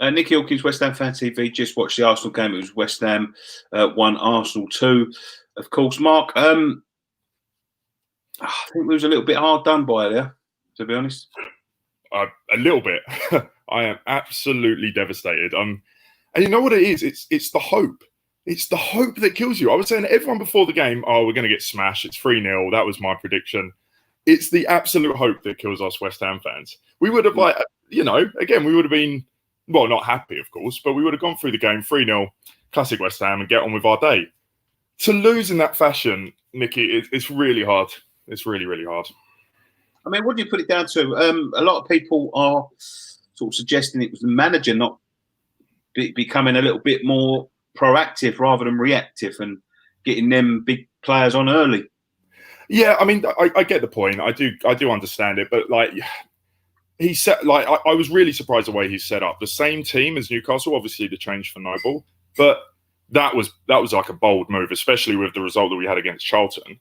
Nicky Hawkins, West Ham Fan TV. Just watched the Arsenal game. It was West Ham 1, Arsenal 2. Of course, Mark. I think we was a little bit hard done by there, to be honest. A little bit. I am absolutely devastated. And you know what it is? It's the hope. It's the hope that kills you. I was saying to everyone before the game, oh, we're going to get smashed. It's 3-0. That was my prediction. It's the absolute hope that kills us West Ham fans. We would have, again, we would have been, well, not happy, of course, but we would have gone through the game 3-0, classic West Ham, and get on with our day. To lose in that fashion, Nicky, it's really hard. It's really, really hard. I mean, what do you put it down to? A lot of people are sort of suggesting it was the manager not becoming a little bit more proactive rather than reactive and getting them big players on early. Yeah, I mean, I get the point. I do understand it, but he said, I was really surprised the way he set up the same team as Newcastle. Obviously, the change for Noble, but that was like a bold move, especially with the result that we had against Charlton.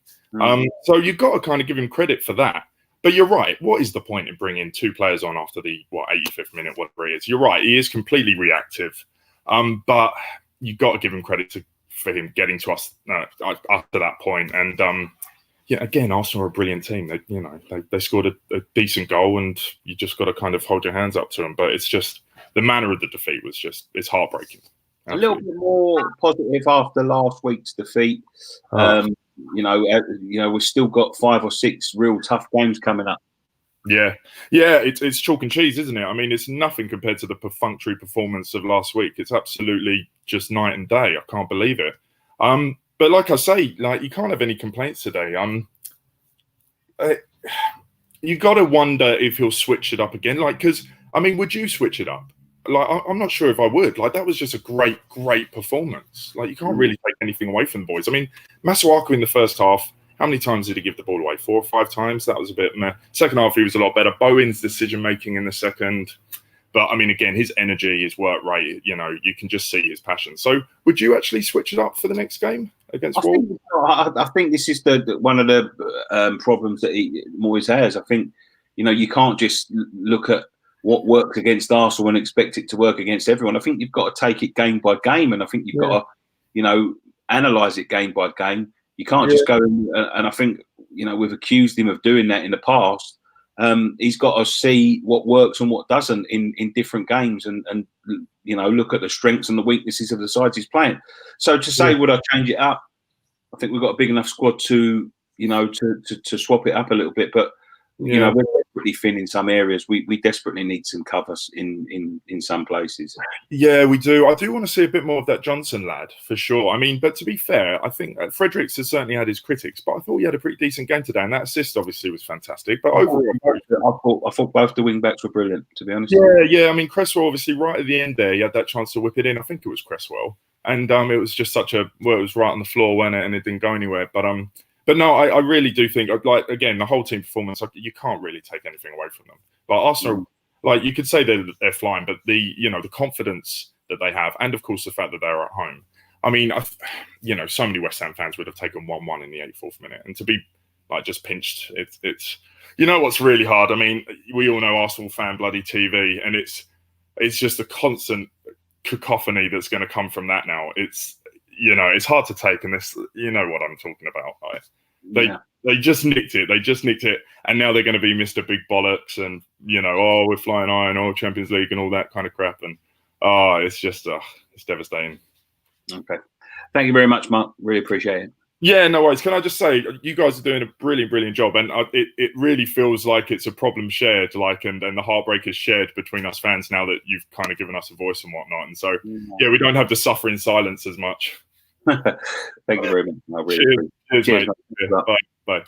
So you've got to kind of give him credit for that. But you're right. What is the point in bringing 2 players on after the 85th minute, whatever it is? You're right. He is completely reactive. But you've got to give him credit for him getting to us up to that point. And again, Arsenal are a brilliant team. They scored a decent goal, and you just got to kind of hold your hands up to them. But it's just the manner of the defeat was it's heartbreaking. Absolutely. A little bit more positive after last week's defeat. We've still got 5 or 6 real tough games coming up. Yeah, it's chalk and cheese, isn't it? I mean, it's nothing compared to the perfunctory performance of last week. It's absolutely just night and day. I can't believe it. But like I say, you can't have any complaints today. You got to wonder if he'll switch it up again. Because would you switch it up? I'm not sure if I would. That was just a great performance. You can't really take anything away from the boys. I mean, Masuaku in the first half, how many times did he give the ball away? 4 or 5 times? That was a bit meh. Second half, he was a lot better. Bowen's decision-making in the second. But, again, his energy, his work rate, you can just see his passion. So would you actually switch it up for the next game against Wolves? I think this is one of the problems that Moyes has. I think, you can't just look at what works against Arsenal and expect it to work against everyone. I think you've got to take it game by game, and I think you've got to, analyse it game by game. You can't just go in, and I think, we've accused him of doing that in the past. He's got to see what works and what doesn't in different games, and look at the strengths and the weaknesses of the sides he's playing. So to say, would I change it up? I think we've got a big enough squad to swap it up a little bit, but we're desperately thin in some areas. We desperately need some covers in some places. Yeah, we do. I do want to see a bit more of that Johnson lad, for sure. But to be fair, I think Fredericks has certainly had his critics, but I thought he had a pretty decent game today, and that assist obviously was fantastic. But overall, I thought both the wing-backs were brilliant, to be honest. Yeah. Cresswell, obviously, right at the end there, he had that chance to whip it in. I think it was Cresswell. And it was just it was right on the floor, wasn't it? And it didn't go anywhere. But no, I really do think, again, the whole team performance, you can't really take anything away from them. But Arsenal, you could say they're flying, but the confidence that they have, and of course the fact that they're at home. So many West Ham fans would have taken 1-1 in the 84th minute, and to be just pinched, it's what's really hard. We all know Arsenal fan bloody TV, and it's just a constant cacophony that's going to come from that now. It's hard to take, and this, what I'm talking about, right? They just nicked it, and now they're going to be Mr. Big Bollocks, and we're flying high, Champions League and all that kind of crap, and it's just it's devastating. Okay, thank you very much, Mark. Really appreciate it. Yeah, no worries. Can I just say, you guys are doing a brilliant job, and it really feels like it's a problem shared, and the heartbreak is shared between us fans now that you've kind of given us a voice and whatnot, and so we don't have to suffer in silence as much. Thank you very much. Cheers, mate. Bye.